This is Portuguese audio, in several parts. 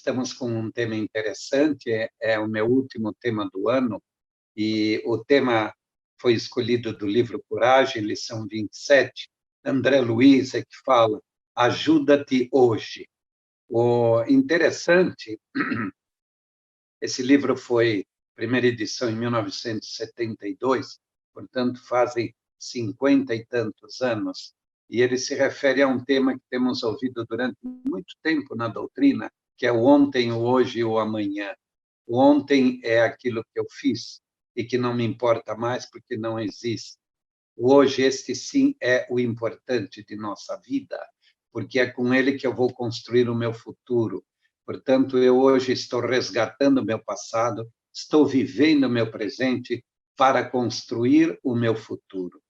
estamos com um tema interessante, é o meu último tema do ano, e o tema foi escolhido do livro Coragem, lição 27. André Luiz é que fala, ajuda-te hoje. O interessante, esse livro foi primeira edição em 1972, portanto, fazem 50 e tantos anos, e ele se refere a um tema que temos ouvido durante muito tempo na doutrina, que é o ontem, o hoje e o amanhã. O ontem é aquilo que eu fiz e que não me importa mais porque não existe. O hoje, este sim, é o importante de nossa vida, porque é com ele que eu vou construir o meu futuro. Portanto, eu hoje estou resgatando o meu passado, estou vivendo o meu presente para construir o meu futuro.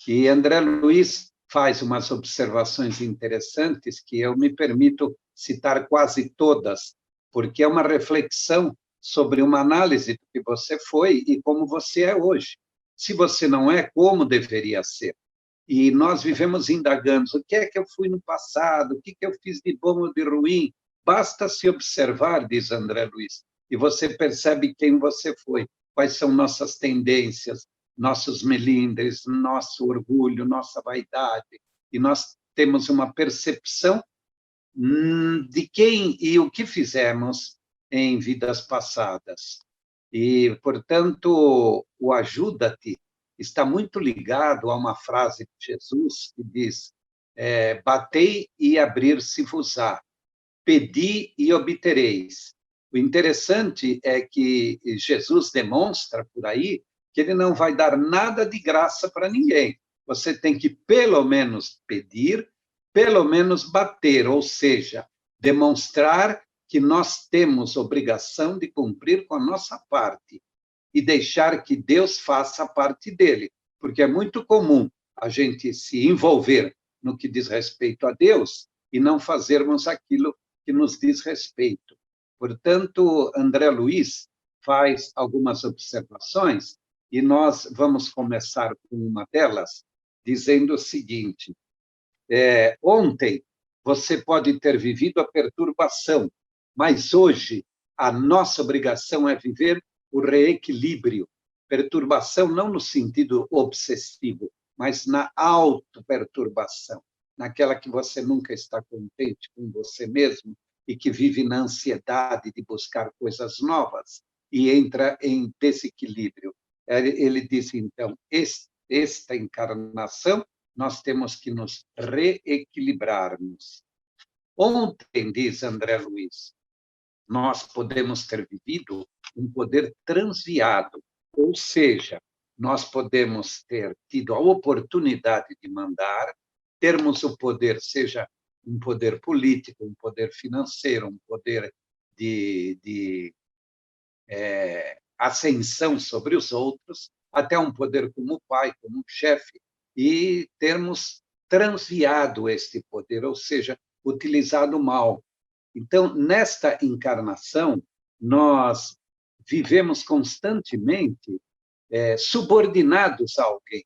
E André Luiz faz umas observações interessantes que eu me permito citar quase todas, porque é uma reflexão sobre uma análise do que você foi e como você é hoje. Se você não é, como deveria ser? E nós vivemos indagando o que é que eu fui no passado, o que eu fiz de bom ou de ruim. Basta se observar, diz André Luiz, e você percebe quem você foi, quais são nossas tendências, nossos melindres, nosso orgulho, nossa vaidade. E nós temos uma percepção de quem e o que fizemos em vidas passadas. E, portanto, o ajuda-te está muito ligado a uma frase de Jesus que diz: batei e abrir-se-vos-á, pedi e obtereis. O interessante é que Jesus demonstra por aí que ele não vai dar nada de graça para ninguém. Você tem que, pelo menos, pedir, pelo menos bater, ou seja, demonstrar que nós temos obrigação de cumprir com a nossa parte e deixar que Deus faça a parte dele, porque é muito comum a gente se envolver no que diz respeito a Deus e não fazermos aquilo que nos diz respeito. Portanto, André Luiz faz algumas observações e nós vamos começar com uma delas, dizendo o seguinte: ontem você pode ter vivido a perturbação, mas hoje a nossa obrigação é viver o reequilíbrio. Perturbação não no sentido obsessivo, mas na autoperturbação, naquela que você nunca está contente com você mesmo e que vive na ansiedade de buscar coisas novas e entra em desequilíbrio. Ele diz, então, esta encarnação nós temos que nos reequilibrarmos. Ontem, diz André Luiz, nós podemos ter vivido um poder transviado, ou seja, nós podemos ter tido a oportunidade de mandar, termos o poder, seja um poder político, um poder financeiro, um poder de ascensão sobre os outros, até um poder como pai, como chefe, e termos transviado este poder, ou seja, utilizado mal. Então, nesta encarnação, nós vivemos constantemente subordinados a alguém.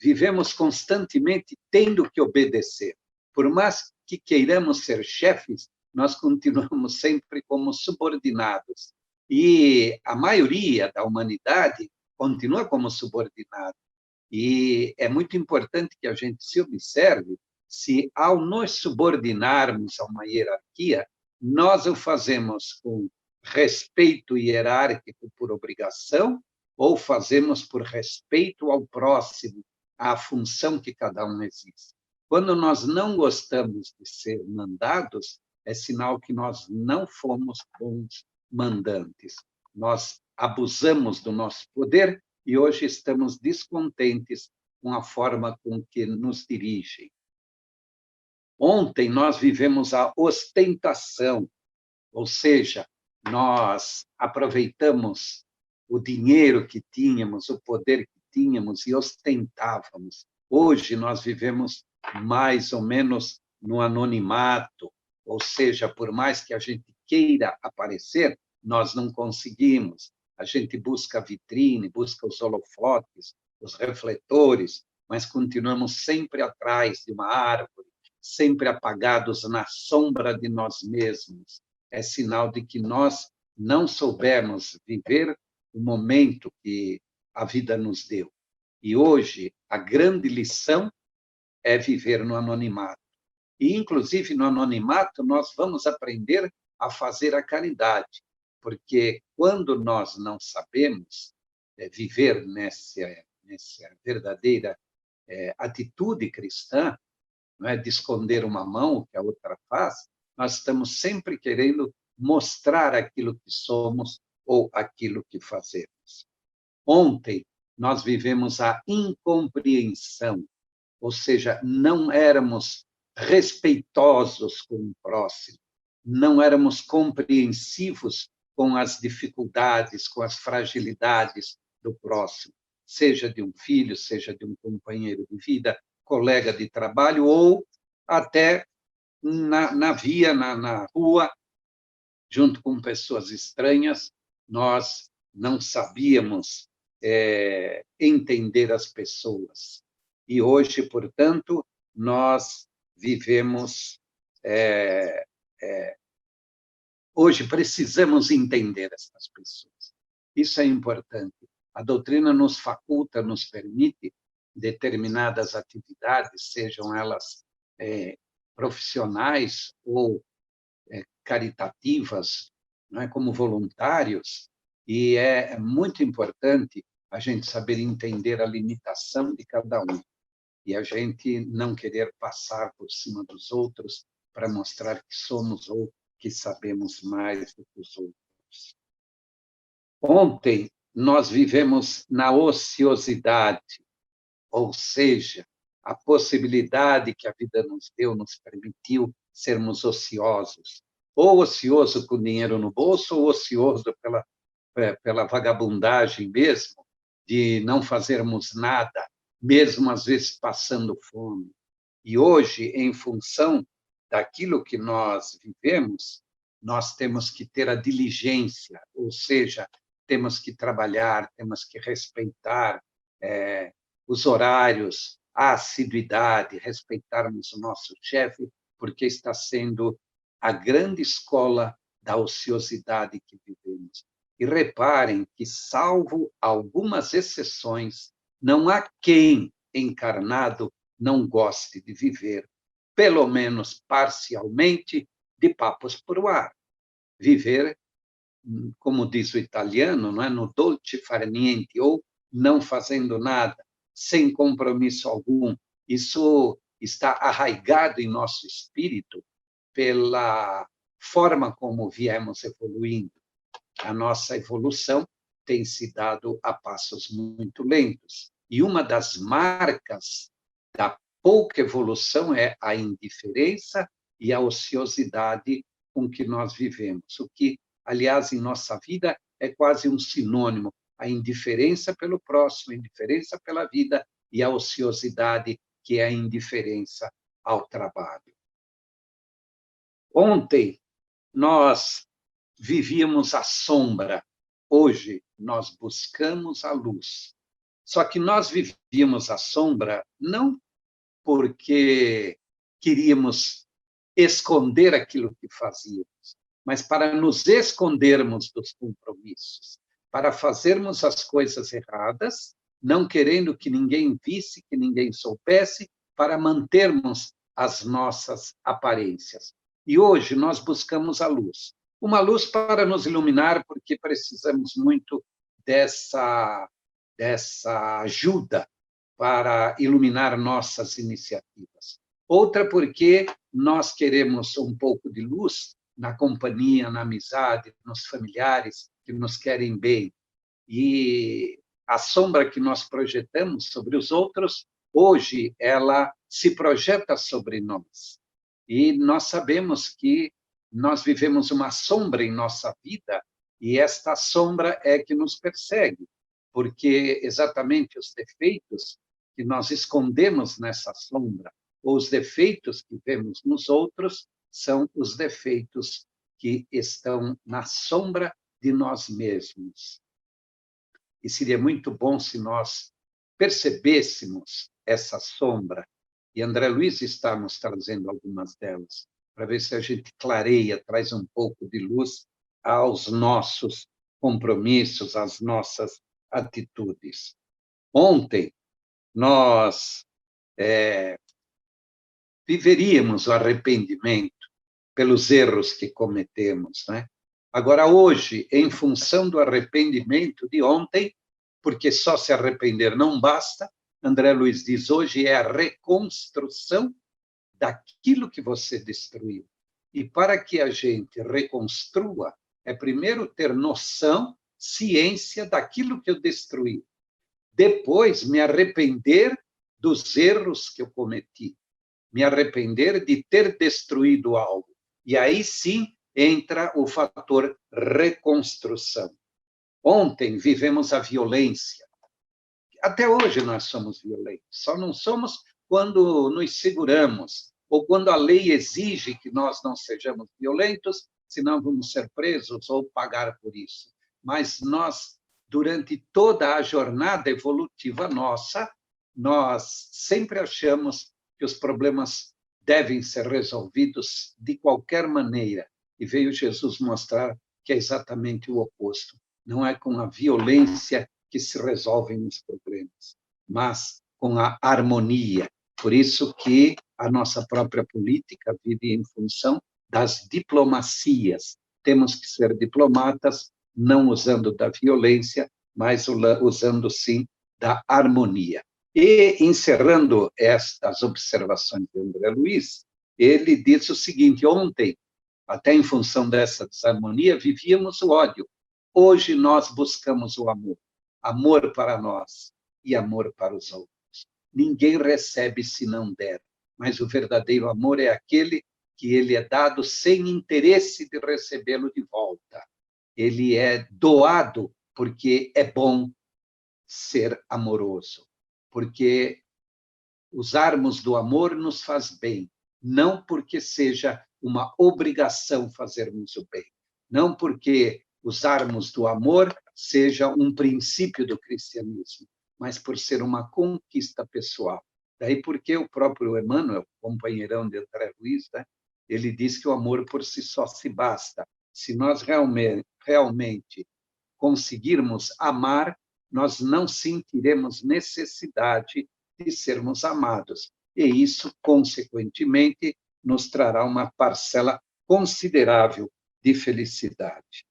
Vivemos constantemente tendo que obedecer. Por mais que queiramos ser chefes, nós continuamos sempre como subordinados. E a maioria da humanidade continua como subordinada. E é muito importante que a gente se observe se, ao nos subordinarmos a uma hierarquia, nós o fazemos com respeito hierárquico por obrigação ou fazemos por respeito ao próximo, à função que cada um existe. Quando nós não gostamos de ser mandados, é sinal que nós não fomos bons mandantes. Nós abusamos do nosso poder e hoje estamos descontentes com a forma com que nos dirigem. Ontem nós vivemos a ostentação, ou seja, nós aproveitamos o dinheiro que tínhamos, o poder que tínhamos e ostentávamos. Hoje nós vivemos mais ou menos no anonimato, ou seja, por mais que a gente queira aparecer, nós não conseguimos. A gente busca a vitrine, busca os holofotes, os refletores, mas continuamos sempre atrás de uma árvore, sempre apagados na sombra de nós mesmos. é sinal de que nós não soubemos viver o momento que a vida nos deu. E hoje, a grande lição é viver no anonimato. E, inclusive, no anonimato, nós vamos aprender a fazer a caridade, porque quando nós não sabemos viver nessa verdadeira atitude cristã, não é de esconder uma mão, o que a outra faz, nós estamos sempre querendo mostrar aquilo que somos ou aquilo que fazemos. Ontem, nós vivemos a incompreensão, ou seja, não éramos respeitosos com o próximo, não éramos compreensivos com as dificuldades, com as fragilidades do próximo, seja de um filho, seja de um companheiro de vida, colega de trabalho, ou até na via, na rua, junto com pessoas estranhas, nós não sabíamos entender as pessoas. E hoje, portanto, nós vivemos... hoje precisamos entender essas pessoas. Isso é importante. A doutrina nos faculta, nos permite determinadas atividades, sejam elas profissionais ou caritativas, não é, como voluntários, e é muito importante a gente saber entender a limitação de cada um e a gente não querer passar por cima dos outros para mostrar que somos ou que sabemos mais do que os outros. Ontem, nós vivemos na ociosidade, ou seja, a possibilidade que a vida nos deu, nos permitiu sermos ociosos, ou ocioso com dinheiro no bolso, ou ocioso pela vagabundagem mesmo, de não fazermos nada, mesmo às vezes passando fome. E hoje, em função daquilo que nós vivemos, nós temos que ter a diligência, ou seja, temos que trabalhar, temos que respeitar os horários, a assiduidade, respeitarmos o nosso chefe, porque está sendo a grande escola da ociosidade que vivemos. E reparem que, salvo algumas exceções, não há quem encarnado não goste de viver, pelo menos parcialmente, de papos por o ar. Viver, como diz o italiano, não é? No dolce far niente, ou não fazendo nada, sem compromisso algum. Isso está arraigado em nosso espírito pela forma como viemos evoluindo. A nossa evolução tem se dado a passos muito lentos. E uma das marcas da pouca evolução é a indiferença e a ociosidade com que nós vivemos, o que, aliás, em nossa vida é quase um sinônimo, a indiferença pelo próximo, a indiferença pela vida e a ociosidade, que é a indiferença ao trabalho. Ontem, nós vivíamos a sombra, hoje nós buscamos a luz. Só que nós vivíamos a sombra não porque queríamos esconder aquilo que fazíamos, mas para nos escondermos dos compromissos, para fazermos as coisas erradas, não querendo que ninguém visse, que ninguém soubesse, para mantermos as nossas aparências. E hoje nós buscamos a luz. Uma luz para nos iluminar, porque precisamos muito dessa ajuda para iluminar nossas iniciativas. Outra porque nós queremos um pouco de luz na companhia, na amizade, nos familiares que nos querem bem. E a sombra que nós projetamos sobre os outros, hoje, ela se projeta sobre nós. E nós sabemos que nós vivemos uma sombra em nossa vida e esta sombra é que nos persegue, porque exatamente os defeitos que nós escondemos nessa sombra, ou os defeitos que vemos nos outros, são os defeitos que estão na sombra de nós mesmos. E seria muito bom se nós percebêssemos essa sombra, e André Luiz está nos trazendo algumas delas. para ver se a gente clareia, traz um pouco de luz aos nossos compromissos, às nossas atitudes. Ontem, nós viveríamos o arrependimento pelos erros que cometemos, né? Agora, hoje, em função do arrependimento de ontem, porque só se arrepender não basta, André Luiz diz, hoje é a reconstrução daquilo que você destruiu. E para que a gente reconstrua, é primeiro ter noção, ciência daquilo que eu destruí. Depois, me arrepender dos erros que eu cometi. Me arrepender de ter destruído algo. E aí sim entra o fator reconstrução. Ontem vivemos a violência. Até hoje nós somos violentos, só não somos quando nos seguramos, ou quando a lei exige que nós não sejamos violentos, senão vamos ser presos ou pagar por isso. Mas nós, durante toda a jornada evolutiva nossa, nós sempre achamos que os problemas devem ser resolvidos de qualquer maneira. E veio Jesus mostrar que é exatamente o oposto. Não é com a violência que se resolvem os problemas, mas com a harmonia. Por isso que a nossa própria política vive em função das diplomacias. Temos que ser diplomatas, não usando da violência, mas usando, sim, da harmonia. E, encerrando estas observações de André Luiz, ele disse o seguinte, ontem, até em função dessa desarmonia, vivíamos o ódio. Hoje nós buscamos o amor. Amor para nós e amor para os outros. Ninguém recebe se não der, mas o verdadeiro amor é aquele que ele é dado sem interesse de recebê-lo de volta. Ele é doado porque é bom ser amoroso, porque usarmos do amor nos faz bem, não porque seja uma obrigação fazermos o bem, não porque usarmos do amor seja um princípio do cristianismo, mas por ser uma conquista pessoal. Daí porque o próprio Emmanuel, companheirão de André Luiz, né, ele diz que o amor por si só se basta. Se nós realmente conseguirmos amar, nós não sentiremos necessidade de sermos amados. E isso, consequentemente, nos trará uma parcela considerável de felicidade.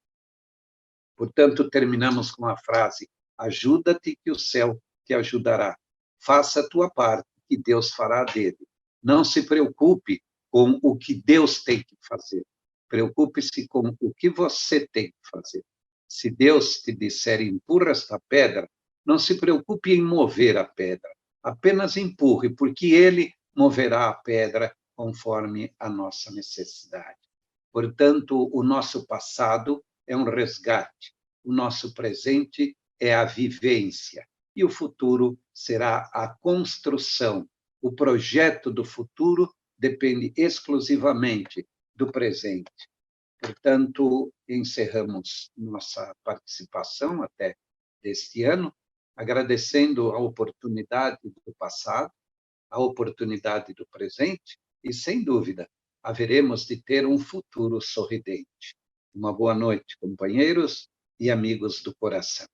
Portanto, terminamos com a frase: ajuda-te que o céu te ajudará. Faça a tua parte, que Deus fará dele. Não se preocupe com o que Deus tem que fazer. Preocupe-se com o que você tem que fazer. Se Deus te disser empurra esta pedra, não se preocupe em mover a pedra. Apenas empurre, porque Ele moverá a pedra conforme a nossa necessidade. Portanto, o nosso passado é um resgate, o nosso presente é a vivência, e o futuro será a construção. O projeto do futuro depende exclusivamente do presente. Portanto, encerramos nossa participação até deste ano, agradecendo a oportunidade do passado, a oportunidade do presente, e, sem dúvida, haveremos de ter um futuro sorridente. Uma boa noite, companheiros e amigos do coração.